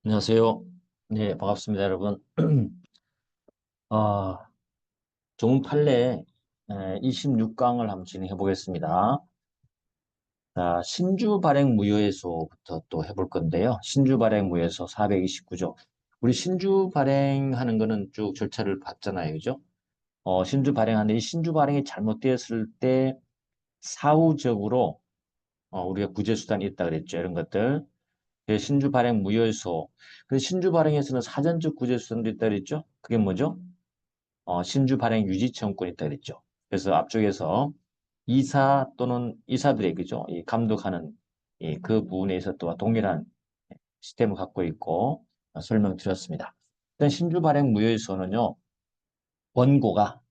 안녕하세요. 네, 반갑습니다, 여러분. 아, 좋은 판례 26강을 한번 진행해 보겠습니다. 자, 신주 발행 무효에서부터 또 해볼 건데요. 신주 발행 무효에서 429조. 우리 신주 발행하는 거는 쭉 절차를 봤잖아요, 그죠? 신주 발행하는데 이 신주 발행이 잘못되었을 때 사후적으로 우리가 구제 수단이 있다 그랬죠. 이런 것들. 신주 발행 무효에서. 근데 신주 발행에서는 사전적 구제 수단도 있다 그랬죠. 그게 뭐죠? 신주 발행 유지 청구권이 있다 그랬죠. 그래서 앞쪽에서 이사 또는 이사들의 그죠? 이 감독하는 그 부분에서 또 동일한 시스템을 갖고 있고 설명드렸습니다. 일단 신주 발행 무효에서는요. 원고가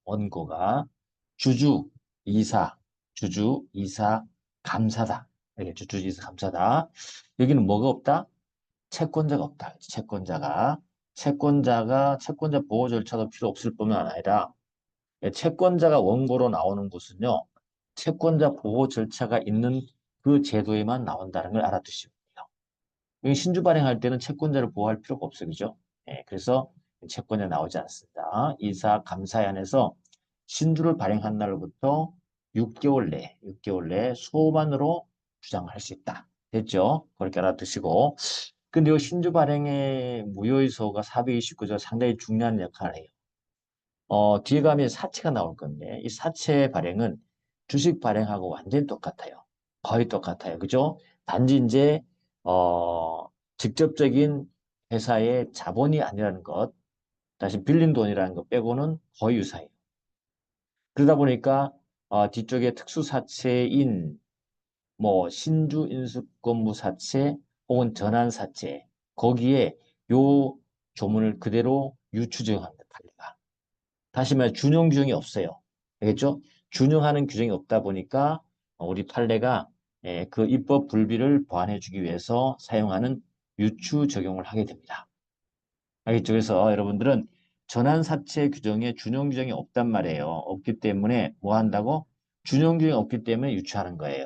주주, 이사, 주주, 이사, 감사다. 알겠죠? 주주, 이사, 감사다. 여기는 뭐가 없다? 채권자가 없다. 채권자 보호 절차도 필요 없을 뿐만 아니라 채권자가 원고로 나오는 곳은요, 채권자 보호 절차가 있는 그 제도에만 나온다는 걸 알아두시면 돼요. 여기 신주 발행할 때는 채권자를 보호할 필요가 없어요. 그죠? 그래서 채권자 나오지 않습니다. 이사 감사에 한해서 신주를 발행한 날로부터 6개월 내 소만으로 주장할 수 있다. 됐죠? 그렇게 알아두시고. 근데 이 신주 발행의 무효의소가 429조 상당히 중요한 역할을 해요. 뒤에 가면 사채가 나올 건데, 이 사채 발행은 주식 발행하고 완전히 똑같아요. 거의 똑같아요. 그죠? 단지 이제, 직접적인 회사의 자본이 아니라는 것, 다시 빌린 돈이라는 것 빼고는 거의 유사해요. 그러다 보니까, 뒤쪽에 특수사채인, 뭐, 신주인수권부사채 혹은 전환사채, 거기에 요 조문을 그대로 유추적용합니다. 판례가. 다시 말해 준용 규정이 없어요. 알겠죠? 준용하는 규정이 없다 보니까 우리 판례가 그 입법 불비를 보완해주기 위해서 사용하는 유추 적용을 하게 됩니다. 알겠죠? 그래서 여러분들은 전환사채 규정에 준용 규정이 없단 말이에요. 없기 때문에 뭐 한다고? 준용 규정이 없기 때문에 유추하는 거예요.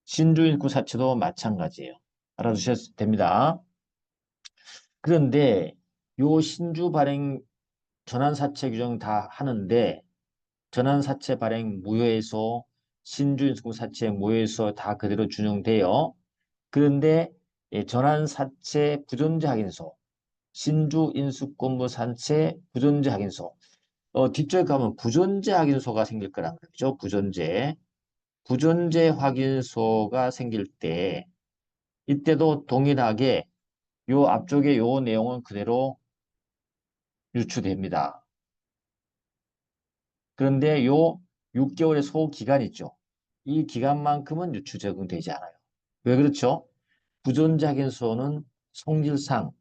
신주인구 사채도 마찬가지예요. 알아두셔도 됩니다. 그런데 요 신주 발행 전환사채 규정 다 하는데 전환사채 발행 무효에서 신주인수사채 무효에서 다 그대로 준용돼요. 그런데 전환사채 부존재 확인서, 신주인수권부사채 부존재 확인서 뒤쪽에 가면 부존재 확인서가 생길 거란 말이죠. 부존재 확인서가 생길 때 이때도 동일하게 요 앞쪽에 요 내용은 그대로 유추됩니다. 그런데 요 6개월의 소기간 있죠. 이 기간만큼은 유추 적용되지 않아요. 왜 그렇죠? 부존재확인서는 성질상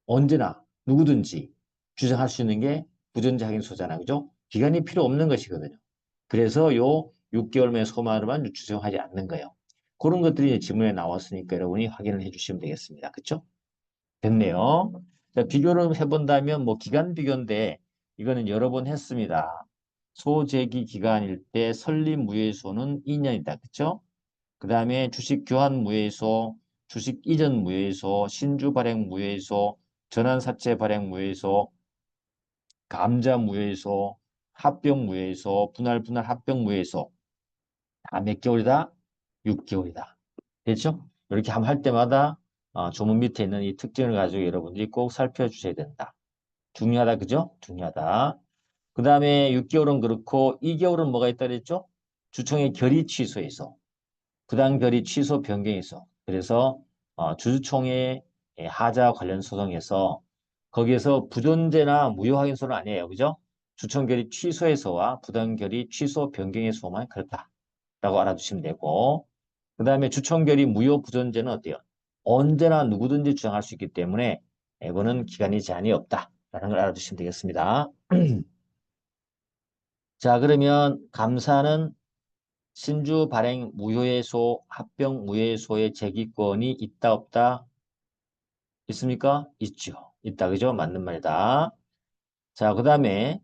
언제나 누구든지 주장할 수 있는 게 부존재확인서잖아요. 그죠? 기간이 필요 없는 것이거든요. 그래서 요 6개월의 소만으로만 유추 적용하지 않는 거예요. 그런 것들이 지문에 나왔으니까 여러분이 확인을 해주시면 되겠습니다. 그렇죠? 됐네요. 자, 비교를 해본다면 뭐 기간 비교인데 이거는 여러 번 했습니다. 소재기 기간일 때 설립 무효소는 2년이다. 그렇죠? 그 다음에 주식 교환 무효소, 주식 이전 무효소, 신주 발행 무효소, 전환사채 발행 무효소, 감자 무효소, 합병 무효소, 분할 합병 무효소. 다 몇 개월이다? 6개월이다. 됐죠? 이렇게 한번 할 때마다 조문 밑에 있는 이 특징을 가지고 여러분들이 꼭 살펴주셔야 된다. 중요하다, 그죠? 중요하다. 그 다음에 6개월은 그렇고 2개월은 뭐가 있다 그랬죠? 주총의 결의 취소에서 부당 결의 취소 변경에서 그래서 주주총회 하자 관련 소송에서 거기에서 부존재나 무효 확인서는 아니에요. 그죠? 주총 결의 취소에서와 부당 결의 취소 변경에서만 그렇다라고 알아두시면 되고 그 다음에 주총 결의 무효 부존재는 어때요? 언제나 누구든지 주장할 수 있기 때문에 이거는 기간이 제한이 없다라는 걸 알아두시면 되겠습니다. 자, 그러면 감사는 신주 발행 무효예소, 합병 무효예소의 제기권이 있다 없다? 있습니까? 있죠. 있다. 그죠? 맞는 말이다. 자, 그 다음에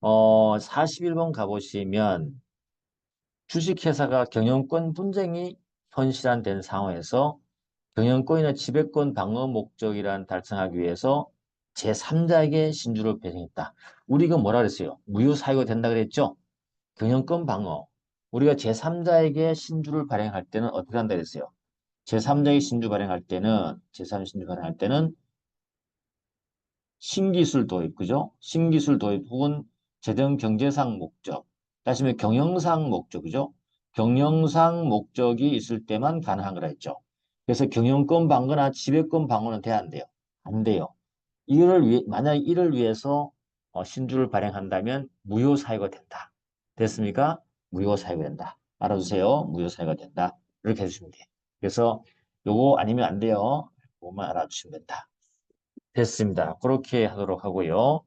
41번 가보시면 주식회사가 경영권 분쟁이 현실화된 상황에서 경영권이나 지배권 방어 목적이란 달성하기 위해서 제3자에게 신주를 배정했다. 우리가 뭐라 그랬어요? 무효 사유가 된다 그랬죠? 경영권 방어. 우리가 제3자에게 신주를 발행할 때는 어떻게 한다 그랬어요? 제3자에게 신주 발행할 때는 제3 신주 발행할 때는 신기술 도입, 그죠? 신기술 도입 혹은 재정 경제상 목적, 다시 말해 경영상 목적이죠. 경영상 목적이 있을 때만 가능한 거라 했죠. 그래서 경영권 방어나 지배권 방어는 돼야 안 돼요. 안 돼요. 만약 이를 위해서 신주를 발행한다면 무효 사유가 된다. 됐습니까? 무효 사유가 된다. 알아두세요. 무효 사유가 된다. 이렇게 해주시면 돼요. 그래서 요거 아니면 안 돼요. 그것만 알아두시면 된다. 됐습니다. 그렇게 하도록 하고요.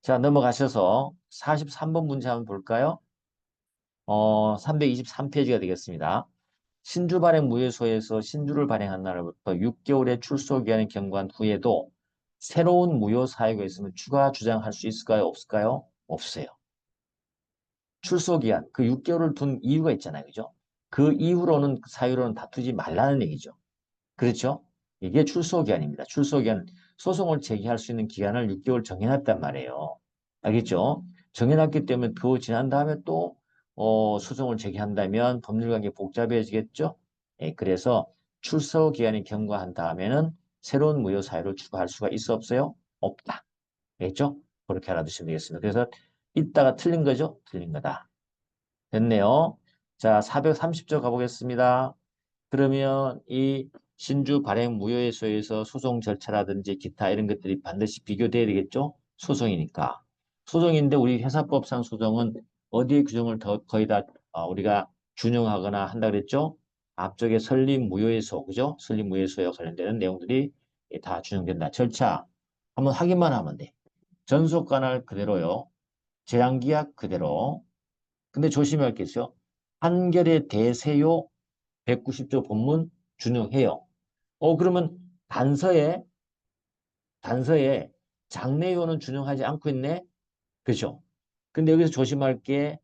자, 넘어가셔서 43번 문제 한번 볼까요? 323페이지가 되겠습니다. 신주 발행 무효소에서 신주를 발행한 날부터 6개월의 출소 기한이 경과한 후에도 새로운 무효 사유가 있으면 추가 주장할 수 있을까요? 없을까요? 없어요. 출소 기한, 그 6개월을 둔 이유가 있잖아요. 그죠? 그 이후로는, 그 사유로는 다투지 말라는 얘기죠. 그렇죠? 이게 출소기한입니다. 출소기한, 소송을 제기할 수 있는 기간을 6개월 정해놨단 말이에요. 알겠죠? 정해놨기 때문에 그거 지난 다음에 또 소송을 제기한다면 법률관계 복잡해지겠죠? 예, 그래서 출소기한이 경과한 다음에는 새로운 무효 사유를 추가할 수가 있어 없어요? 없다. 알겠죠? 그렇게 알아두시면 되겠습니다. 그래서 이따가 틀린 거죠? 틀린 거다. 됐네요. 자, 430조 가보겠습니다. 그러면 이 신주 발행 무효에서에서 소송 절차라든지 기타 이런 것들이 반드시 비교돼야 되겠죠? 소송이니까. 소송인데 우리 회사법상 소송은 어디에 규정을 더 거의 다 우리가 준용하거나 한다 그랬죠? 앞쪽에 설립 무효에서, 그죠? 설립 무효에서에 관련되는 내용들이 다 준용된다. 절차 한번 확인만 하면 돼. 전속 관할 그대로요. 재량계약 그대로. 근데 조심할 게 있어요. 판결의 대세요 190조 본문 준용해요. 그러면 단서에 장래효는 준용하지 않고 있네? 그죠? 근데 여기서 조심할 게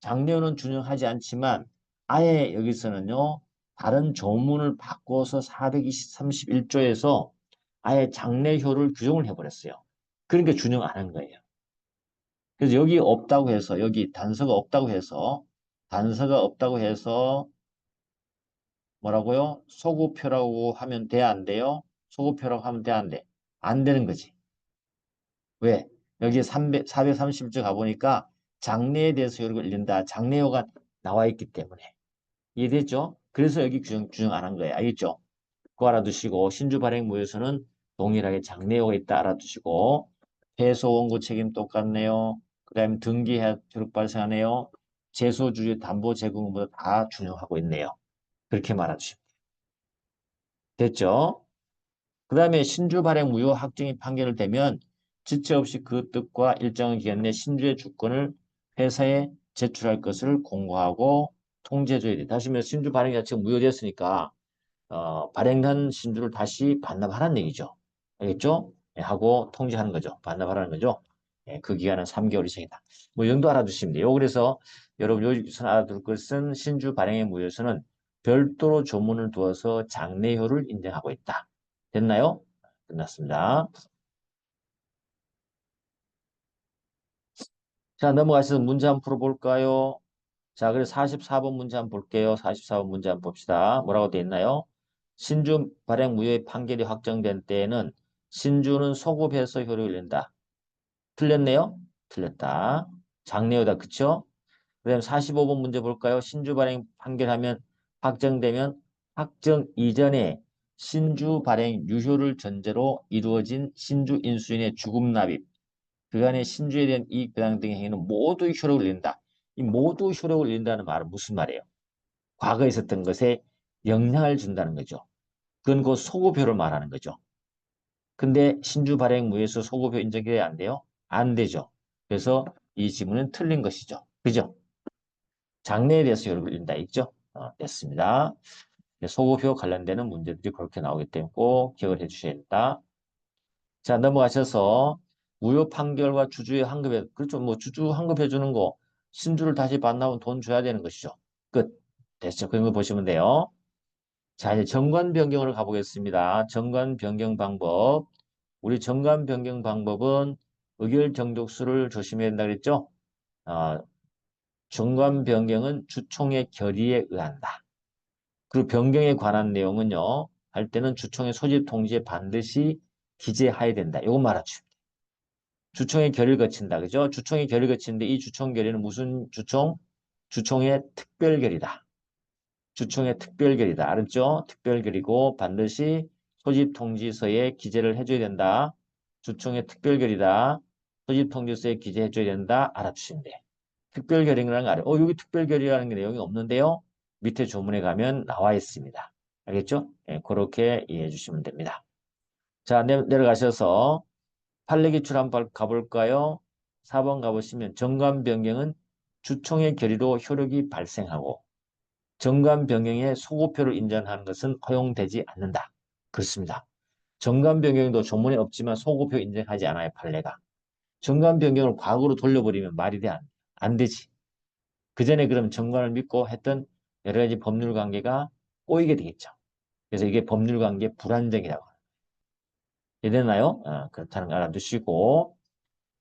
장래효는 준용하지 않지만 아예 여기서는요, 다른 조문을 바꿔서 431조에서 아예 장래효를 규정을 해버렸어요. 그러니까 준용 안 한 거예요. 그래서 여기 없다고 해서, 여기 단서가 없다고 해서 뭐라고요? 소구표라고 하면 돼, 안 돼요? 소구표라고 하면 돼, 안 돼? 안 되는 거지. 왜? 여기 430조 가보니까 장래에 대해서 요를 올린다. 장래요가 나와 있기 때문에. 이해됐죠? 그래서 여기 규정 안 한 거예요. 알겠죠? 그거 알아두시고, 신주 발행 무효서는 동일하게 장래요가 있다 알아두시고, 해소 원고 책임 똑같네요. 그 다음에 등기해 효력 발생하네요. 제소주의 담보 제공 의무도 다 준용하고 있네요. 그렇게 말아주시면 됐죠? 그 다음에 신주 발행 무효 확정이 판결을 되면 지체 없이 그 뜻과 일정한 기간 내 신주의 주권을 회사에 제출할 것을 공고하고 통지해줘야 돼. 다시 말해 신주 발행 자체가 무효됐으니까 발행한 신주를 다시 반납하라는 얘기죠. 알겠죠? 예, 하고 통지하는 거죠. 반납하라는 거죠. 예, 그 기간은 3개월 이상이다. 뭐, 이 정도 알아두시면 돼요. 그래서 여러분 여기서 알아둘 것은 신주 발행의 무효서는 별도로 조문을 두어서 장래효를 인정하고 있다. 됐나요? 끝났습니다. 자, 넘어가셔서 문제 한번 풀어볼까요? 자, 그래서 44번 문제 한번 볼게요. 44번 문제 한번 봅시다. 뭐라고 되어 있나요? 신주 발행 무효의 판결이 확정된 때에는 신주는 소급해서 효력을 낸다. 틀렸네요? 틀렸다. 장래효다. 그쵸? 그 다음 45번 문제 볼까요? 신주 발행 판결하면 확정되면 확정 이전에 신주 발행 유효를 전제로 이루어진 신주 인수인의 주금 납입, 그간의 신주에 대한 이익 배당 등의 행위는 모두 효력을 잃는다. 이 모두 효력을 잃는다는 말은 무슨 말이에요? 과거에 있었던 것에 영향을 준다는 거죠. 그건 그 소급효를 말하는 거죠. 근데 신주 발행 무효에서 소급효 인정돼야 안 돼요? 안 되죠. 그래서 이 지문은 틀린 것이죠. 그죠? 장래에 대해서 효력을 잃는다 있죠? 됐습니다. 소급효 관련되는 문제들이 그렇게 나오기 때문에 꼭 기억을 해 주셔야 된다. 자, 넘어가셔서 무효 판결과 주주의 환급에, 그렇죠. 뭐 주주 환급해 주는 거, 신주를 다시 반납하면 돈 줘야 되는 것이죠. 끝. 됐죠. 그런 거 보시면 돼요. 자, 이제 정관 변경으로 가보겠습니다. 정관 변경 방법. 우리 정관 변경 방법은 의결 정족수를 조심해야 된다 그랬죠? 어, 정관 변경은 주총의 결의에 의한다. 그리고 변경에 관한 내용은요, 할 때는 주총의 소집 통지에 반드시 기재해야 된다. 이거 말아주십니다. 주총의 결의를 거친다. 그죠? 주총의 결의를 거치는데 이 주총 결의는 무슨 주총? 주총의 특별결의다. 주총의 특별결의다. 알았죠? 특별결의고 반드시 소집통지서에 기재를 해줘야 된다. 주총의 특별결의다. 소집통지서에 기재해줘야 된다. 알아주시면 돼. 특별결의라는 거 알아요. 여기 특별결의라는 게 내용이 없는데요. 밑에 조문에 가면 나와 있습니다. 알겠죠? 네, 그렇게 이해해 주시면 됩니다. 자, 내려가셔서 판례기출 한번 가볼까요? 4번 가보시면 정관 변경은 주총의 결의로 효력이 발생하고 정관 변경에 소고표를 인정하는 것은 허용되지 않는다. 그렇습니다. 정관 변경도 조문에 없지만 소고표 인정하지 않아요. 판례가. 정관 변경을 과거로 돌려버리면 말이 돼. 안 되지. 그 전에 그럼 정관을 믿고 했던 여러 가지 법률 관계가 꼬이게 되겠죠. 그래서 이게 법률 관계 불안정이라고 합니다. 이해되나요? 그렇다는 걸 알아두시고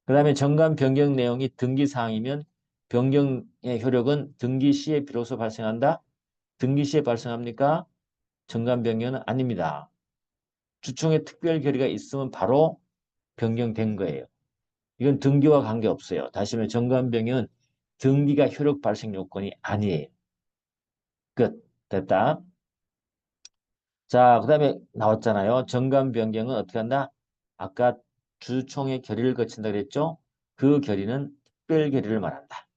그 다음에 정관 변경 내용이 등기사항이면 변경의 효력은 등기 시에 비로소 발생한다? 등기 시에 발생합니까? 정관 변경은 아닙니다. 주총의 특별 결의가 있으면 바로 변경된 거예요. 이건 등기와 관계없어요. 다시 말해 정관 변경은 등기가 효력 발생 요건이 아니에요. 끝. 됐다. 자, 그 다음에 나왔잖아요. 정관 변경은 어떻게 한다? 아까 주총의 결의를 거친다 그랬죠? 그 결의는 특별 결의를 말한다.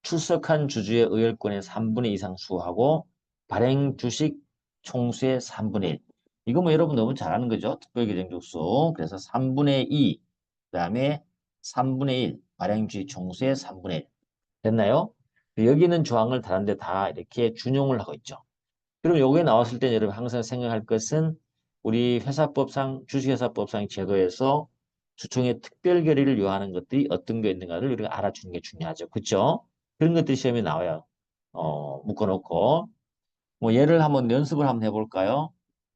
출석한 주주의 의결권의 3분의 2 이상 수하고 발행 주식 총수의 3분의 1. 이거 뭐 여러분 너무 잘하는 거죠? 특별계정족수. 그래서 3분의 2, 그 다음에 3분의 1, 발행 주식 총수의 3분의 1. 됐나요? 여기는 조항을 다른 데 다 이렇게 준용을 하고 있죠. 그럼 요게 나왔을 때 여러분 항상 생각할 것은 우리 회사법상, 주식회사법상 제도에서 주총의 특별 결의를 요하는 것들이 어떤 게 있는가를 우리가 알아주는 게 중요하죠. 그렇죠? 그런 것들이 시험에 나와요. 묶어놓고. 뭐 예를 한번 연습을 한번 해볼까요?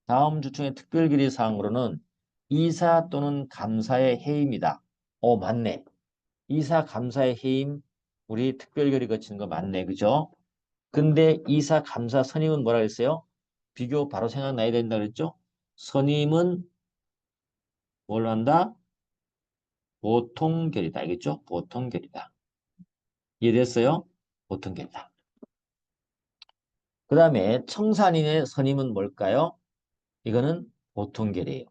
다음 주총의 특별 결의 사항으로는 이사 또는 감사의 해임이다. 맞네. 이사 감사의 해임 우리 특별 결의 거치는 거 맞네. 그죠? 근데 이사 감사 선임은 뭐라 그랬어요? 비교 바로 생각나야 된다 그랬죠? 선임은 뭘 한다? 보통결이다. 알겠죠? 보통결이다. 이해됐어요? 보통결이다. 그 다음에 청산인의 선임은 뭘까요? 이거는 보통결이에요.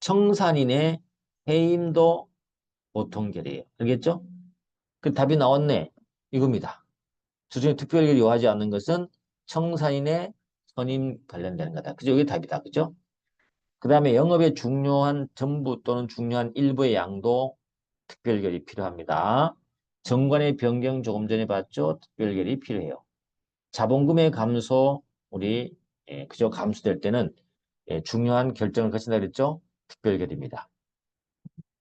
청산인의 해임도 보통결이에요. 알겠죠? 그 답이 나왔네. 이겁니다. 주중에 특별결이 요하지 않는 것은 청산인의 선임 관련되는 거다. 그죠? 이게 답이다. 그죠? 그 다음에 영업의 중요한 전부 또는 중요한 일부의 양도 특별결이 필요합니다. 정관의 변경 조금 전에 봤죠? 특별결이 필요해요. 자본금의 감소, 우리 그저 감소될 때는 중요한 결정을 거친다 그랬죠? 특별결입니다.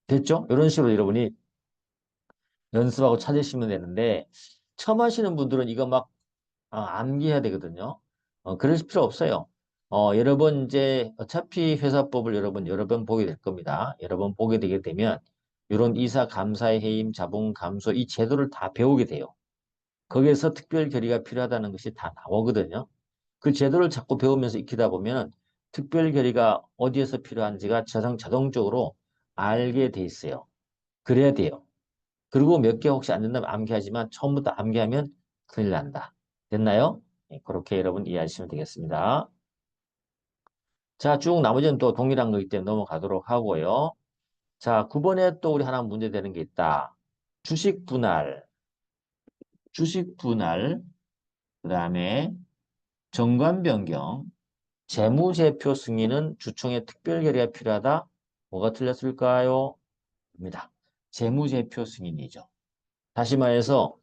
됐죠? 이런 식으로 여러분이 연습하고 찾으시면 되는데 처음 하시는 분들은 이거 막 암기해야 되거든요. 그럴 필요 없어요. 여러 번 이제 어차피 회사법을 여러 번 보게 될 겁니다. 여러 번 보게 되게 되면 이런 이사 감사의 해임, 자본 감소 이 제도를 다 배우게 돼요. 거기에서 특별 결의가 필요하다는 것이 다 나오거든요. 그 제도를 자꾸 배우면서 익히다 보면 특별 결의가 어디에서 필요한지가 자동적으로 알게 돼 있어요. 그래야 돼요. 그리고 몇 개 혹시 안 된다면 암기하지만 처음부터 암기하면 큰일 난다. 됐나요? 네, 그렇게 여러분 이해하시면 되겠습니다. 자, 쭉 나머지는 또 동일한 거기 때문에 넘어가도록 하고요. 자, 9번에 또 우리 하나 문제 되는 게 있다. 주식 분할, 그 다음에 정관 변경, 재무제표 승인은 주총의 특별 결의가 필요하다. 뭐가 틀렸을까요? 입니다. 재무제표 승인이죠. 다시 말해서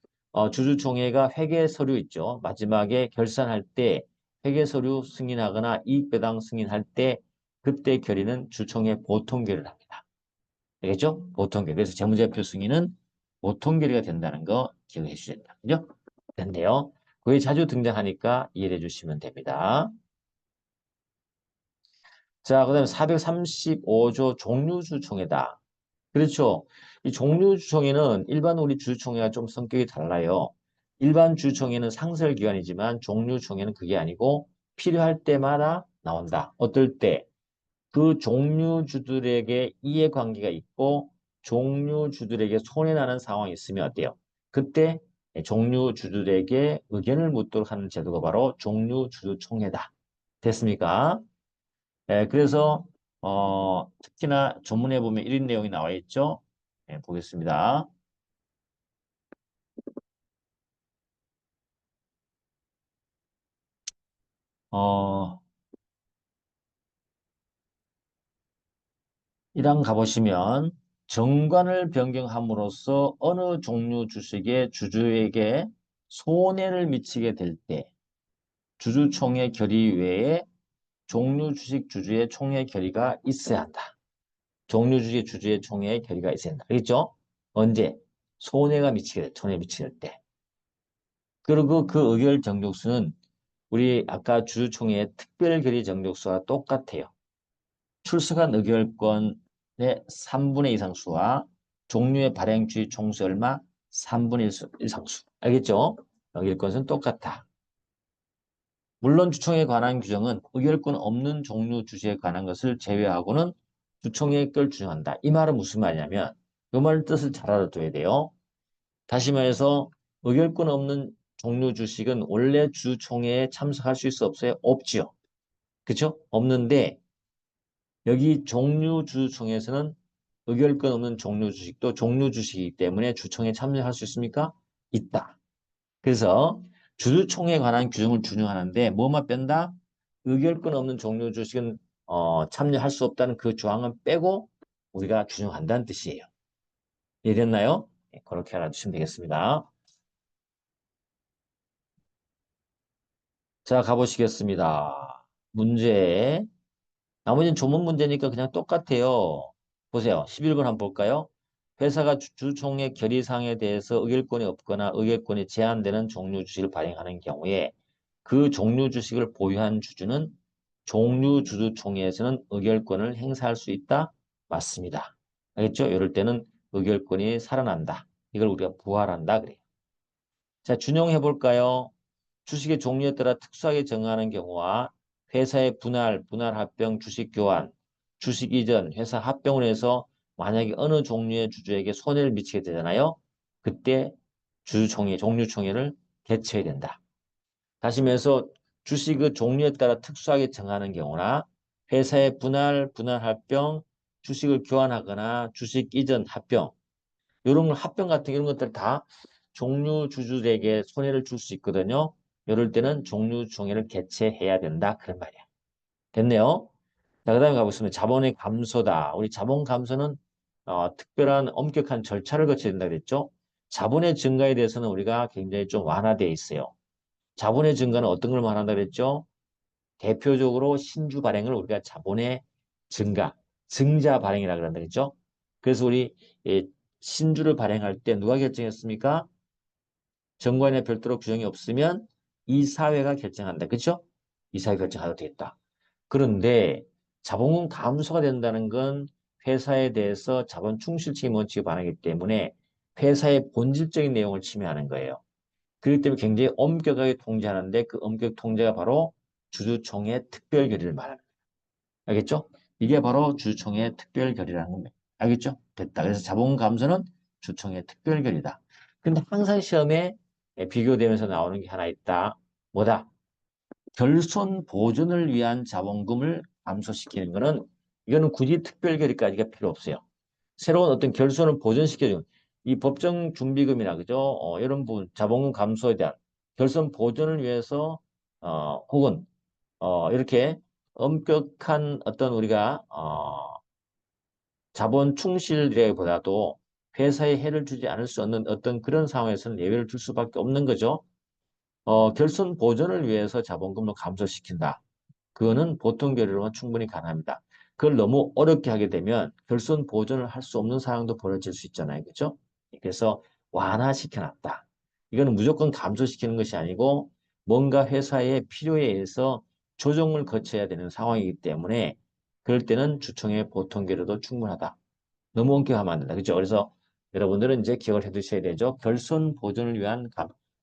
주주총회가 회계 서류 있죠. 마지막에 결산할 때 회계 서류 승인하거나 이익배당 승인할 때 그때 결의는 주총회 보통 결의를 합니다. 알겠죠? 보통 결의. 그래서 재무제표 승인은 보통 결의가 된다는 거 기억해 주셔야 된다. 그죠? 된대요. 그게 자주 등장하니까 이해해 주시면 됩니다. 자, 그다음에 435조 종류주총회다. 그렇죠. 이 종류주총회는 일반 우리 주주총회가 좀 성격이 달라요. 일반 주주총회는 상설기관이지만 종류총회는 그게 아니고 필요할 때마다 나온다. 어떨 때? 그 종류주들에게 이해관계가 있고 종류주들에게 손해나는 상황이 있으면 어때요? 그때 종류주들에게 의견을 묻도록 하는 제도가 바로 종류주주총회다. 됐습니까? 네, 그래서 특히나 조문에 보면 이런 내용이 나와 있죠. 네, 보겠습니다. 어, 1항 가보시면 정관을 변경함으로써 어느 종류 주식의 주주에게 손해를 미치게 될 때 주주총회 결의 외에 종류 주식 주주의 총회 결의가 있어야 한다. 종류 주식 주주의 총회 결의가 있어야 한다. 알겠죠? 언제? 손해가 미치게 돼. 손해 미칠 때. 그리고 그 의결 정족수는 우리 아까 주주총회의 특별 결의 정족수와 똑같아요. 출석한 의결권의 3분의 2 상수와 종류의 발행주의 총수 얼마? 3분의 1 상수. 알겠죠? 의결권은 똑같다. 물론 주총에 관한 규정은 의결권 없는 종류 주식에 관한 것을 제외하고는 주총의 걸 준용한다. 이 말은 무슨 말이냐면 이 말 뜻을 잘 알아둬야 돼요. 다시 말해서 의결권 없는 종류 주식은 원래 주총회에 참석할 수 있어 없어요? 없지요. 그렇죠? 없는데 여기 종류 주총회에서는 의결권 없는 종류 주식도 종류 주식이기 때문에 주총에 참여할 수 있습니까? 있다. 그래서 주주총회에 관한 규정을 준용하는데 뭐만 뺀다? 의결권 없는 종류 주식은 참여할 수 없다는 그 조항은 빼고 우리가 준용한다는 뜻이에요. 이해됐나요? 네, 그렇게 알아두시면 되겠습니다. 자, 가보시겠습니다. 문제. 나머지는 조문 문제니까 그냥 똑같아요. 보세요. 11번 한번 볼까요? 회사가 주총회 결의사항에 대해서 의결권이 없거나 의결권이 제한되는 종류 주식을 발행하는 경우에 그 종류 주식을 보유한 주주는 종류 주주총회에서는 의결권을 행사할 수 있다? 맞습니다. 알겠죠? 이럴 때는 의결권이 살아난다. 이걸 우리가 부활한다 그래요. 자, 준용해 볼까요? 주식의 종류에 따라 특수하게 정하는 경우와 회사의 분할 합병, 주식 교환, 주식 이전, 회사 합병을 해서 만약에 어느 종류의 주주에게 손해를 미치게 되잖아요. 그때 주주총회, 종류총회를 개최해야 된다. 다시 말해서 주식의 종류에 따라 특수하게 정하는 경우나 회사의 분할 합병, 주식을 교환하거나 주식 이전 합병, 이런 걸 합병 같은 이런 것들 다 종류 주주에게 손해를 줄 수 있거든요. 이럴 때는 종류총회를 개최해야 된다. 그런 말이야. 됐네요. 자, 그 다음에 가보겠습니다. 자본의 감소다. 우리 자본 감소는 특별한 엄격한 절차를 거쳐야 된다 그랬죠. 자본의 증가에 대해서는 우리가 굉장히 좀 완화되어 있어요. 자본의 증가는 어떤 걸 말한다 그랬죠? 대표적으로 신주 발행을 우리가 자본의 증가, 증자 발행이라고 그런다 그랬죠? 그래서 우리 신주를 발행할 때 누가 결정했습니까? 정관에 별도로 규정이 없으면 이사회가 결정한다. 그렇죠? 이사회 결정하도 되겠다. 그런데 자본금 감소가 된다는 건 회사에 대해서 자본 충실적인 원칙에 반하기 때문에 회사의 본질적인 내용을 침해하는 거예요. 그렇기 때문에 굉장히 엄격하게 통제하는데 그 엄격 통제가 바로 주주총회 특별 결의를 말하는 거예요. 알겠죠? 이게 바로 주주총회 특별 결의라는 겁니다. 알겠죠? 됐다. 그래서 자본 감소는 주총회 특별 결의다. 근데 항상 시험에 비교되면서 나오는 게 하나 있다. 뭐다? 결손 보존을 위한 자본금을 감소시키는 거는 이거는 굳이 특별 결의까지가 필요 없어요. 새로운 어떤 결손을 보존시켜주는 이 법정 준비금이나 그죠? 이런 부분 자본금 감소에 대한 결손 보존을 위해서 혹은 이렇게 엄격한 어떤 우리가 자본 충실이라기보다도 회사에 해를 주지 않을 수 없는 어떤 그런 상황에서는 예외를 줄 수밖에 없는 거죠. 결손 보전을 위해서 자본금을 감소시킨다. 그거는 보통 결의로는 충분히 가능합니다. 그걸 너무 어렵게 하게 되면 결손 보전을 할 수 없는 상황도 벌어질 수 있잖아요. 그렇죠? 그래서 완화시켜놨다. 이거는 무조건 감소시키는 것이 아니고 뭔가 회사의 필요에 의해서 조정을 거쳐야 되는 상황이기 때문에 그럴 때는 주총의 보통 계류도 충분하다. 너무 엄격하면 안 된다. 그죠? 그래서 여러분들은 이제 기억을 해 두셔야 되죠. 결손 보존을 위한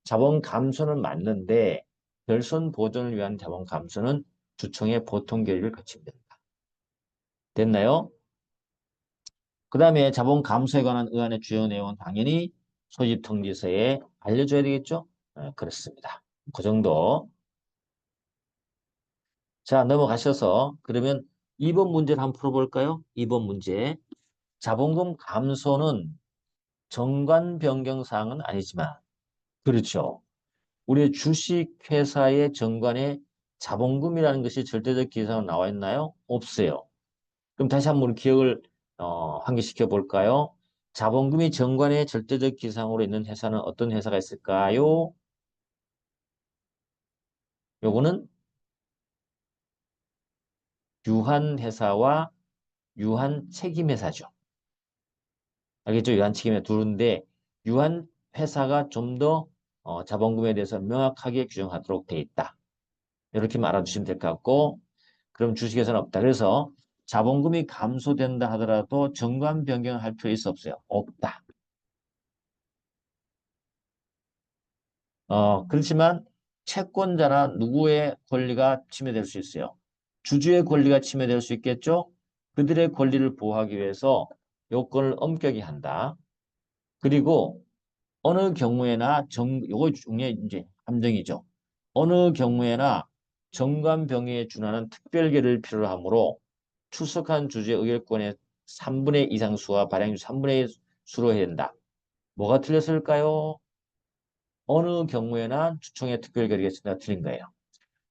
자본 감소는 맞는데 결손 보존을 위한 자본 감소는 주총의 보통 계류를 거치면 된다. 됐나요? 그 다음에 자본 감소에 관한 의안의 주요 내용은 당연히 소집 통지서에 알려줘야 되겠죠? 네, 그렇습니다. 그 정도. 자, 넘어가셔서 그러면 2번 문제를 한번 풀어볼까요? 2번 문제. 자본금 감소는 정관 변경 사항은 아니지만 그렇죠. 우리 주식회사의 정관에 자본금이라는 것이 절대적 기사로 나와 있나요? 없어요. 그럼 다시 한번 기억을 환기시켜 볼까요? 자본금이 정관의 절대적 기상으로 있는 회사는 어떤 회사가 있을까요? 요거는 유한회사와 유한책임회사죠. 알겠죠? 유한책임회 둘인데 유한회사가 좀 더 자본금에 대해서 명확하게 규정하도록 돼 있다. 이렇게만 알아두시면 될 것 같고 그럼 주식에서는 없다. 그래서 자본금이 감소된다 하더라도 정관 변경을 할 필요 있어 없어요? 없다. 그렇지만 채권자나 누구의 권리가 침해될 수 있어요. 주주의 권리가 침해될 수 있겠죠? 그들의 권리를 보호하기 위해서 요건을 엄격히 한다. 그리고 어느 경우에나 요거 중에 이제 함정이죠. 어느 경우에나 정관병에 준하는 특별계를 필요로 하므로 출석한 주주의 의결권의 3분의 2 상수와 발행주 3분의 1 수로 해야 된다. 뭐가 틀렸을까요? 어느 경우에나 주총의 특별 결의가 틀린 거예요.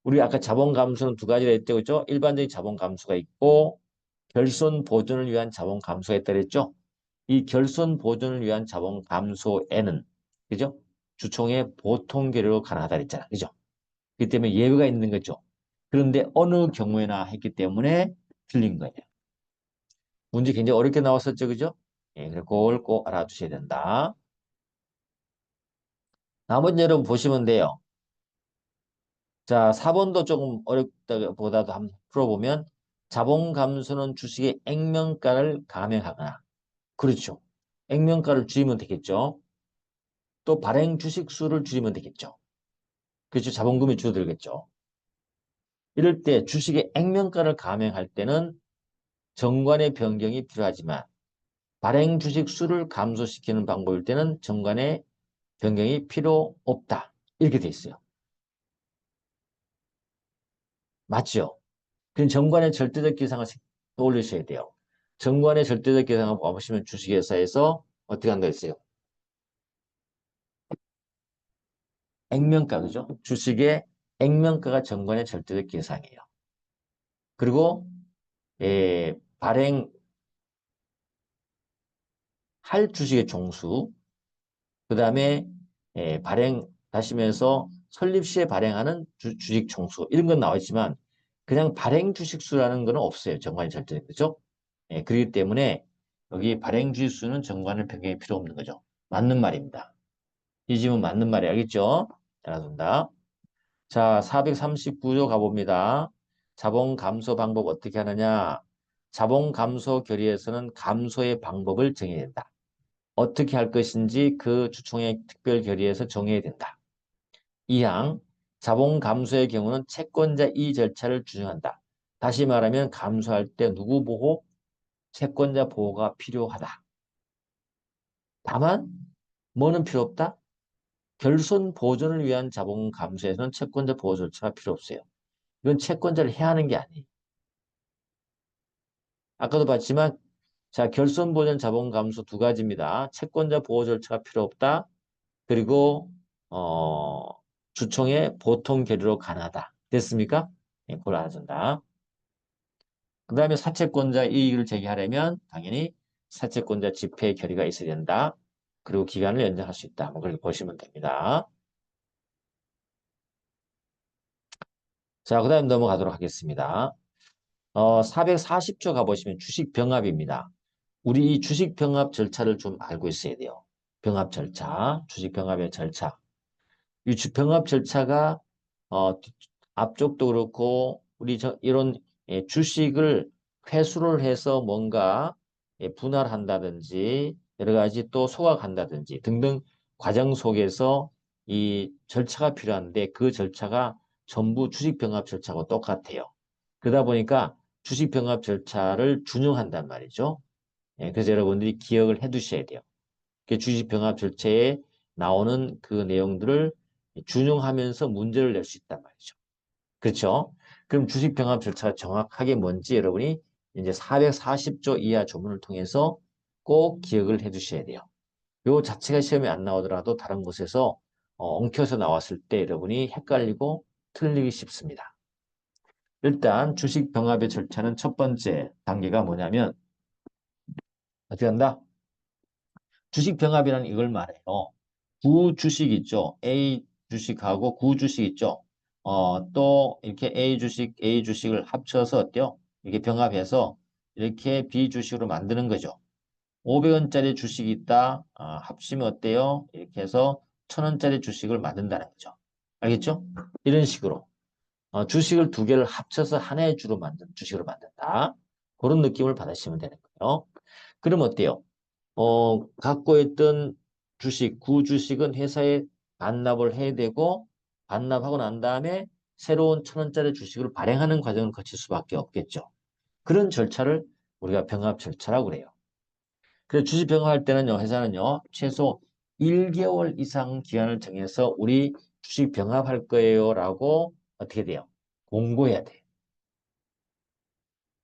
우리 아까 자본 감소는 두 가지가 있다고 했죠. 일반적인 자본 감소가 있고 결손 보존을 위한 자본 감소가 있다고 했죠. 이 결손 보존을 위한 자본 감소에는 그죠? 주총의 보통 결의로 가능하다 했잖아. 그죠? 그렇기 때문에 예외가 있는 거죠. 그런데 어느 경우에나 했기 때문에 틀린 거예요. 문제 굉장히 어렵게 나왔었죠. 그죠? 예, 그래 그걸 꼭 알아두셔야 된다. 나머지 여러분 보시면 돼요. 자, 4번도 조금 어렵다보다도 한번 풀어보면 자본 감소는 주식의 액면가를 감행하거나 그렇죠. 액면가를 줄이면 되겠죠. 또 발행 주식 수를 줄이면 되겠죠. 그렇죠. 자본금이 줄어들겠죠. 이럴 때 주식의 액면가를 감행할 때는 정관의 변경이 필요하지만 발행 주식 수를 감소시키는 방법일 때는 정관의 변경이 필요 없다. 이렇게 돼 있어요. 맞죠? 그럼 정관의 절대적 기상을 떠올리셔야 돼요. 정관의 절대적 기상을 봐보시면 주식회사에서 어떻게 한다 했어요? 액면가, 그죠? 주식의 액면가가 정관의 절대적 기상이에요. 그리고 발행할 주식의 종수, 그 다음에 발행하시면서 설립 시에 발행하는 주식 총수 이런 건 나와 있지만 그냥 발행 주식 수라는 건 없어요. 정관의 절대 그죠? 예, 그렇기 때문에 여기 발행 주식 수는 정관의 변경이 필요 없는 거죠. 맞는 말입니다. 이 질문 맞는 말이 알겠죠? 알아둔다. 자, 439조 가봅니다. 자본 감소 방법 어떻게 하느냐? 자본 감소 결의에서는 감소의 방법을 정해야 된다. 어떻게 할 것인지 그 주총의 특별 결의에서 정해야 된다. 2항 자본 감소의 경우는 채권자 이의 절차를 준용한다. 다시 말하면 감소할 때 누구 보호? 채권자 보호가 필요하다. 다만 뭐는 필요 없다? 결손 보존을 위한 자본 감소에서는 채권자 보호 절차가 필요 없어요. 이건 채권자를 해야 하는 게 아니에요. 아까도 봤지만 자 결손 보존 자본 감소 두 가지입니다. 채권자 보호 절차가 필요 없다. 그리고 어, 주총의 보통 결의로 가능하다. 됐습니까? 네, 그걸 알아준다. 그 다음에 사채권자 이익을 제기하려면 당연히 사채권자 집회 결의가 있어야 된다. 그리고 기간을 연장할 수 있다. 뭐 그렇게 보시면 됩니다. 자, 그 다음 넘어가도록 하겠습니다. 440조 가보시면 주식병합입니다. 우리 이 주식병합 절차를 좀 알고 있어야 돼요. 병합 절차, 주식병합의 절차. 이 병합 절차가 어, 앞쪽도 그렇고 우리 이런 주식을 회수를 해서 뭔가 분할한다든지 여러 가지 또 소각한다든지 등등 과정 속에서 이 절차가 필요한데 그 절차가 전부 주식병합 절차하고 똑같아요. 그러다 보니까 주식병합 절차를 준용한단 말이죠. 그래서 여러분들이 기억을 해 두셔야 돼요. 주식병합 절차에 나오는 그 내용들을 준용하면서 문제를 낼 수 있단 말이죠. 그렇죠? 그럼 주식병합 절차가 정확하게 뭔지 여러분이 이제 440조 이하 조문을 통해서 꼭 기억을 해 두셔야 돼요. 요 자체가 시험에 안 나오더라도 다른 곳에서 엉켜서 나왔을 때 여러분이 헷갈리고 틀리기 쉽습니다. 일단 주식병합의 절차는 첫 번째 단계가 뭐냐면 어떻게 한다? 주식병합이라는 이걸 말해요. 구주식 있죠. A 주식하고 구주식 있죠. 또 이렇게 A 주식을 합쳐서 어때요? 이렇게 병합해서 이렇게 B 주식으로 만드는 거죠. 500원짜리 주식이 있다. 합치면 어때요? 이렇게 해서 1000원짜리 주식을 만든다는 거죠. 알겠죠? 이런 식으로 주식을 두 개를 합쳐서 하나의 주로 만든 주식으로 만든다. 그런 느낌을 받으시면 되는 거예요. 그럼 어때요? 갖고 있던 주식, 구주식은 회사에 반납을 해야 되고 반납하고 난 다음에 새로운 1000원짜리 주식을 발행하는 과정을 거칠 수밖에 없겠죠. 그런 절차를 우리가 병합 절차라고 그래요. 그래서 주식 병합할 때는요, 회사는요, 최소 1개월 이상 기간을 정해서 우리 주식 병합할 거예요라고 어떻게 돼요? 공고해야 돼요.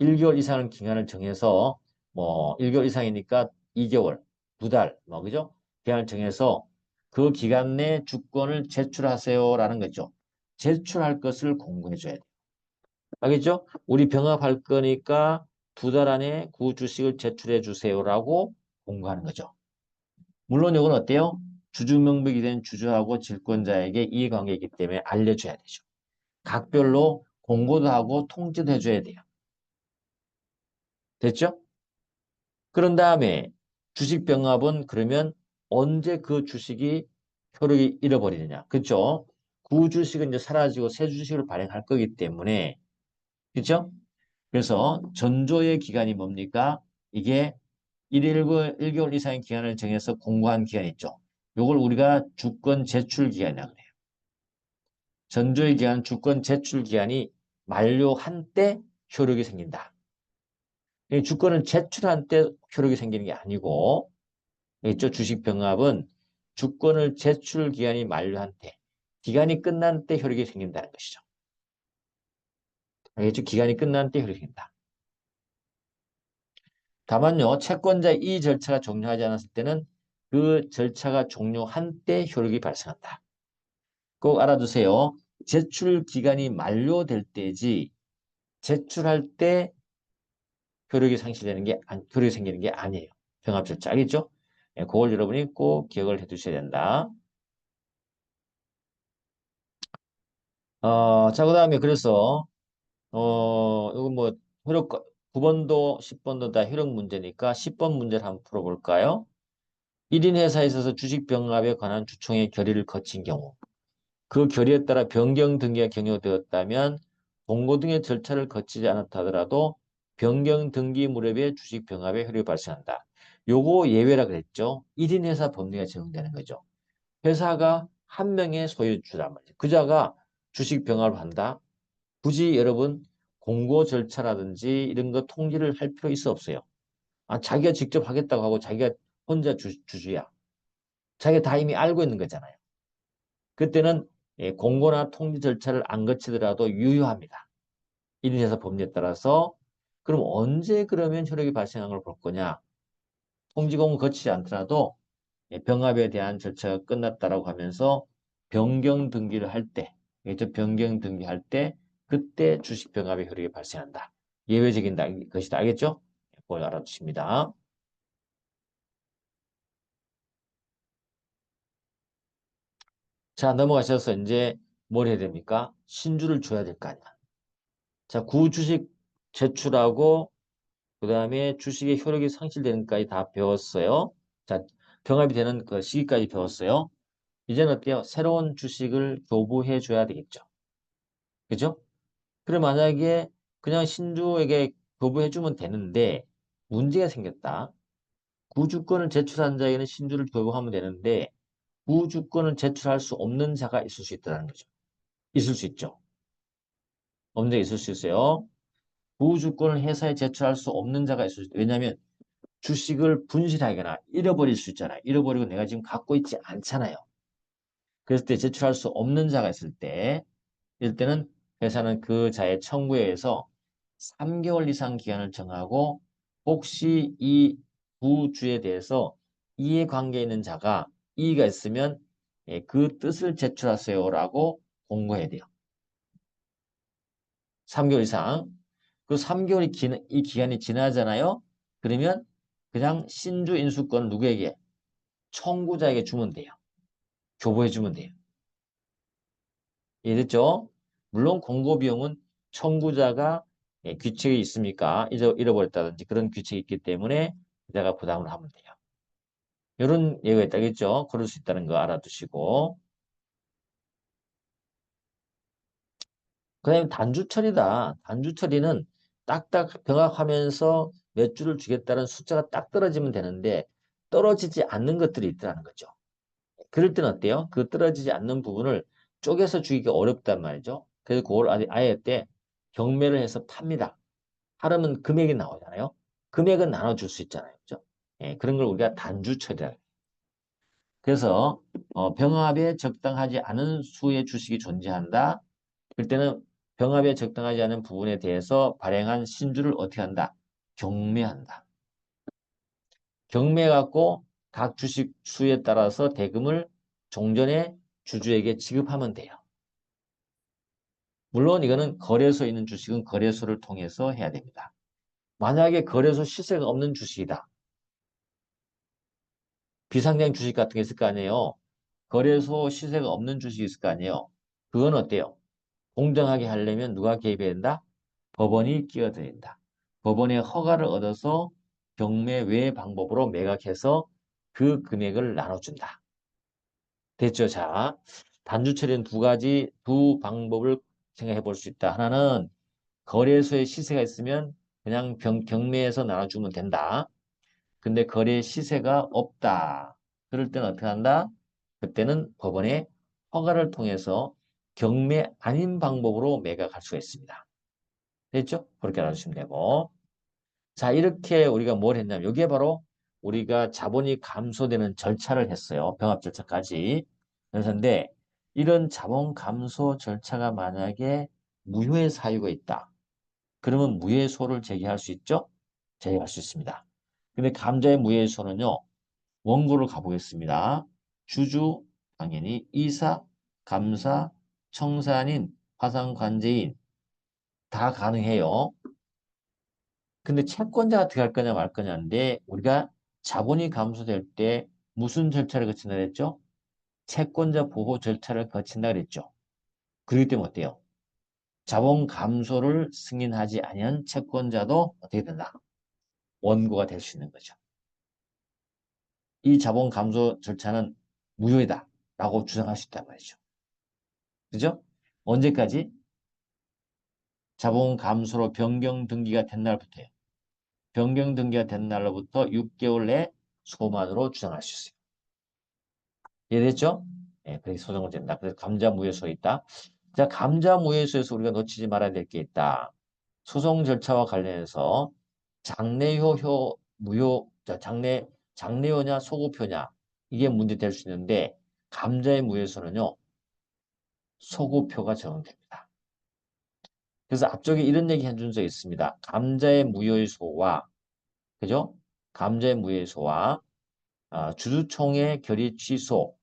1개월 이상의 기간을 정해서 뭐 1개월 이상이니까 2개월, 2달, 뭐 그죠? 기간을 정해서 그 기간 내 주권을 제출하세요라는 거죠. 제출할 것을 공고해 줘야 돼요. 알겠죠? 우리 병합할 거니까 2달 안에 그 주식을 제출해 주세요라고 공고하는 거죠. 물론 이건 어때요? 주주 명백이 된 주주하고 질권자에게 이해관계이기 때문에 알려줘야 되죠. 각별로 공고도 하고 통지도 해줘야 돼요. 됐죠? 그런 다음에 주식병합은 그러면 언제 그 주식이 효력이 잃어버리느냐. 그렇죠? 구주식은 이제 사라지고 새 주식을 발행할 거기 때문에 그렇죠? 그래서 전조의 기간이 뭡니까? 이게 1개월 이상의 기간을 정해서 공고한 기간 있죠. 이걸 우리가 주권 제출 기간이라고 해요. 전조의 기간, 주권 제출 기간이 만료한 때 효력이 생긴다. 주권을 제출한 때 효력이 생기는 게 아니고 있죠? 주식병합은 주권을 제출 기간이 만료한 때, 기간이 끝난 때 효력이 생긴다는 것이죠. 알겠죠? 기간이 끝난 때 효력이 생긴다. 다만요, 채권자 이 절차가 종료하지 않았을 때는 그 절차가 종료한 때 효력이 발생한다. 꼭 알아두세요. 제출 기간이 만료될 때지 제출할 때 효력이 생기는 게 아니에요. 병합 절차. 알겠죠? 예, 그걸 여러분이 꼭 기억을 해 두셔야 된다. 자, 그 다음에 그래서 이거 뭐, 효력, 9번도, 10번도 다 효력 문제니까 10번 문제를 한번 풀어볼까요? 1인 회사에 있어서 주식병합에 관한 주총의 결의를 거친 경우, 그 결의에 따라 변경 등기가 경료되었다면, 공고 등의 절차를 거치지 않았다 하더라도 변경 등기 무렵에 주식병합에 효력이 발생한다. 요거 예외라 그랬죠? 1인 회사 법리가 적용되는 거죠. 회사가 한 명의 소유주란 말이죠. 그자가 주식병합을 한다. 굳이 여러분 공고 절차라든지 이런 거 통지를 할 필요 있어 없어요. 자기가 직접 하겠다고 하고 자기가 혼자 주주야. 자기가 다 이미 알고 있는 거잖아요. 그때는 공고나 통지 절차를 안 거치더라도 유효합니다. 1인에서 법률에 따라서 그럼 언제 그러면 효력이 발생한 걸 볼 거냐? 통지 공고 거치지 않더라도 병합에 대한 절차가 끝났다라고 하면서 변경 등기를 할 때, 변경 등기할 때 그때 주식 병합의 효력이 발생한다. 예외적인 것이다. 알겠죠? 그걸 알아두십니다. 자, 넘어가셔서 이제 뭘 해야 됩니까? 신주를 줘야 될 거 아니야. 자, 구주식 제출하고 그다음에 주식의 효력이 상실되는까지 다 배웠어요. 자, 병합이 되는 그 시기까지 배웠어요. 이제는 어때요? 새로운 주식을 교부해 줘야 되겠죠. 그죠? 그럼 만약에 그냥 신주에게 교부해주면 되는데 문제가 생겼다. 구주권을 제출한 자에게는 신주를 교부하면 되는데 구주권을 제출할 수 없는 자가 있을 수 있다는 거죠. 있을 수 있죠. 문제가 있을 수 있어요. 구주권을 회사에 제출할 수 없는 자가 있을 수 있어요. 왜냐하면 주식을 분실하거나 잃어버릴 수 있잖아요. 잃어버리고 내가 지금 갖고 있지 않잖아요. 그랬을 때 제출할 수 없는 자가 있을 때 이럴 때는 회사는 그 자의 청구에 의해서 3개월 이상 기간을 정하고 혹시 이 부주에 대해서 이해관계 있는 자가 이의가 있으면 예, 그 뜻을 제출하세요라고 공고해야 돼요. 3개월 이상. 그 3개월이 이 기간이 지나잖아요. 그러면 그냥 신주 인수권 누구에게? 청구자에게 주면 돼요. 교부해 주면 돼요. 이해됐죠? 물론 공고 비용은 청구자가 예, 규칙이 있습니까? 잃어버렸다든지 그런 규칙이 있기 때문에 그자가 부담을 하면 돼요. 이런 예가 있다겠죠? 그럴 수 있다는 거 알아두시고. 그 다음에 단주처리다. 단주처리는 딱딱 병합하면서 몇 주를 주겠다는 숫자가 딱 떨어지면 되는데 떨어지지 않는 것들이 있더라는 거죠. 그럴 때는 어때요? 그 떨어지지 않는 부분을 쪼개서 주기가 어렵단 말이죠. 그래서 그걸 아예 때 경매를 해서 팝니다. 팔으면 금액이 나오잖아요. 금액은 나눠줄 수 있잖아요. 그죠? 예, 그런 걸 우리가 단주처리라. 그래서 병합에 적당하지 않은 수의 주식이 존재한다. 그럴 때는 병합에 적당하지 않은 부분에 대해서 발행한 신주를 어떻게 한다? 경매한다. 경매해갖고 각 주식 수에 따라서 대금을 종전에 주주에게 지급하면 돼요. 물론 이거는 거래소에 있는 주식은 거래소를 통해서 해야 됩니다. 만약에 거래소 시세가 없는 주식이다. 비상장 주식 같은 게 있을 거 아니에요. 거래소 시세가 없는 주식이 있을 거 아니에요. 그건 어때요? 공정하게 하려면 누가 개입해야 된다? 법원이 끼어들인다. 법원의 허가를 얻어서 경매 외 방법으로 매각해서 그 금액을 나눠준다. 됐죠? 자, 단주 처리는 두 방법을 생각해 볼 수 있다. 하나는 거래소에 시세가 있으면 그냥 경매에서 나눠주면 된다. 근데 거래 시세가 없다. 그럴 때는 어떻게 한다? 그때는 법원의 허가를 통해서 경매 아닌 방법으로 매각할 수가 있습니다. 됐죠? 그렇게 알아주시면 되고. 자, 이렇게 우리가 뭘 했냐면, 여기에 바로 우리가 자본이 감소되는 절차를 했어요. 병합 절차까지. 그래서인데, 이런 자본 감소 절차가 만약에 무효의 사유가 있다. 그러면 무효소를 제기할 수 있죠? 제기할 수 있습니다. 근데 감자의 무효소는요, 원고를 가보겠습니다. 주주, 당연히 이사, 감사, 청산인, 화상관제인 다 가능해요. 근데 채권자가 어떻게 할 거냐 말 거냐인데 우리가 자본이 감소될 때 무슨 절차를 거친다 그랬죠? 채권자 보호 절차를 거친다 그랬죠. 그렇기 때문에 어때요? 자본 감소를 승인하지 아니한 채권자도 어떻게 된다? 원고가 될 수 있는 거죠. 이 자본 감소 절차는 무효이다 라고 주장할 수 있단 말이죠. 그죠? 언제까지? 자본 감소로 변경 등기가 된 날부터요. 변경 등기가 된 날로부터 6개월 내 소만으로 주장할 수 있어요. 이해됐죠? 예, 그렇게 소송을 된다. 그래서 감자무효소에 있다. 자, 감자무효소에서 우리가 놓치지 말아야 될 게 있다. 소송 절차와 관련해서 장래효 무효, 자, 장래효냐 소급효냐 이게 문제 될 수 있는데 감자의 무효소는요 소급효가 적용됩니다. 그래서 앞쪽에 이런 얘기 해준 적 있습니다. 감자의 무효소와 그죠? 감자의 무효소와 주주총회 결의 취소,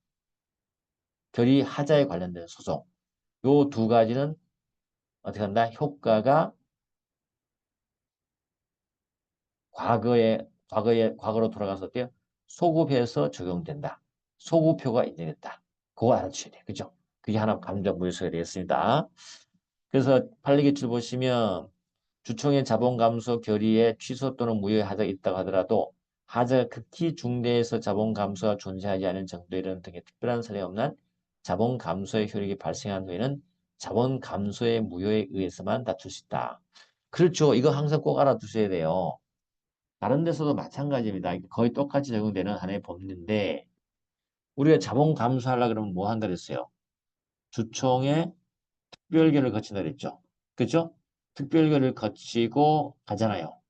결의 하자에 관련된 소송 요 두 가지는 어떻게 한다? 효과가 과거로 돌아가서 어때요? 소급해서 적용된다. 소급효가 인정됐다. 그거 알아주셔야 돼요. 그죠? 그게 하나 감정무효소가 되겠습니다. 그래서 판례기출 보시면 주총의 자본감소 결의에 취소 또는 무효의 하자가 있다고 하더라도 하자가 극히 중대해서 자본감소가 존재하지 않은 정도에 이르는 등의 특별한 사례가 없는 자본감소의 효력이 발생한 후에는 자본감소의 무효에 의해서만 다툴 수 있다. 그렇죠. 이거 항상 꼭 알아두셔야 돼요. 다른 데서도 마찬가지입니다. 거의 똑같이 적용되는 하나의 법리인데 우리가 자본 감수하려고 그러면 뭐 한다 그랬어요? 주총의 특별결을 거친다 그랬죠. 그렇죠? 특별결을 거치고 가잖아요.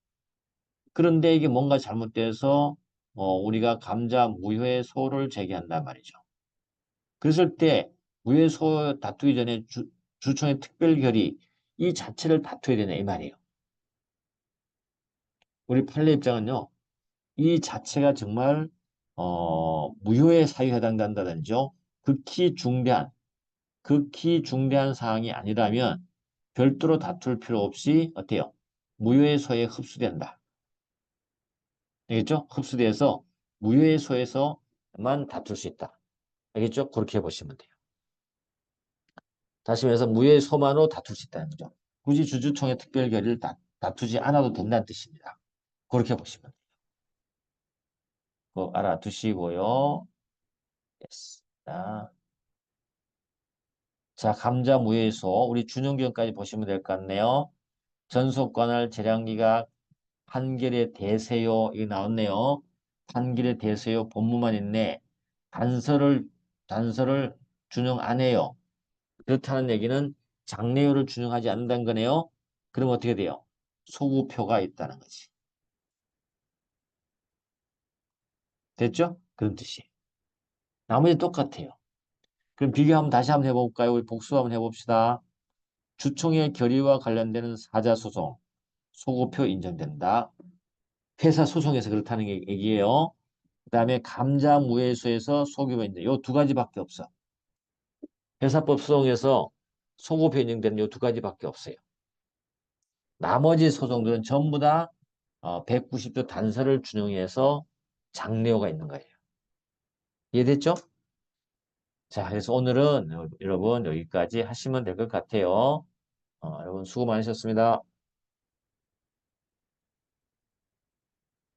그런데 이게 뭔가 잘못돼서 우리가 감자 무효의 소를 제기한단 말이죠. 그랬을 때 무효소 다투기 전에 주총의 특별결의 이 자체를 다투어야 되네 이 말이에요. 우리 판례 입장은요. 이 자체가 정말 무효의 사유에 해당된다든지요. 극히 중대한 극히 중대한 사항이 아니라면 별도로 다툴 필요 없이 어때요? 무효의 소에 흡수된다. 알겠죠? 흡수돼서 무효의 소에서만 다툴 수 있다. 알겠죠? 그렇게 보시면 돼요. 다시 말해서 무효의 소만으로 다툴 수 있다는 거죠. 굳이 주주총회 특별결의를 다투지 않아도 된다는 뜻입니다. 그렇게 보시면 돼요. 꼭 알아두시고요. 됐습니다. 자, 감자 무효의 소 우리 준용기까지 보시면 될 것 같네요. 전속관할 재량기각 판결에 대세요. 이거 나왔네요. 판결에 대세요. 본문만 있네. 단서를 준용 안 해요. 그렇다는 얘기는 장래요를 준용하지 않는다는 거네요. 그럼 어떻게 돼요? 소구표가 있다는 거지. 됐죠? 그런 뜻이에요. 나머지 똑같아요. 그럼 비교 한번 다시 한번 해볼까요? 우리 복수 한번 해봅시다. 주총의 결의와 관련되는 사자소송, 소구표 인정된다. 회사 소송에서 그렇다는 얘기예요. 그 다음에 감자무효소에서 소규모 인정. 요 두 가지밖에 없어. 회사법 소송에서 소구표 인정되는 요 두 가지밖에 없어요. 나머지 소송들은 전부 다 190조 단서를 준용해서 장래요가 있는 거예요. 이해됐죠? 자, 그래서 오늘은 여러분 여기까지 하시면 될 것 같아요. 여러분 수고 많으셨습니다.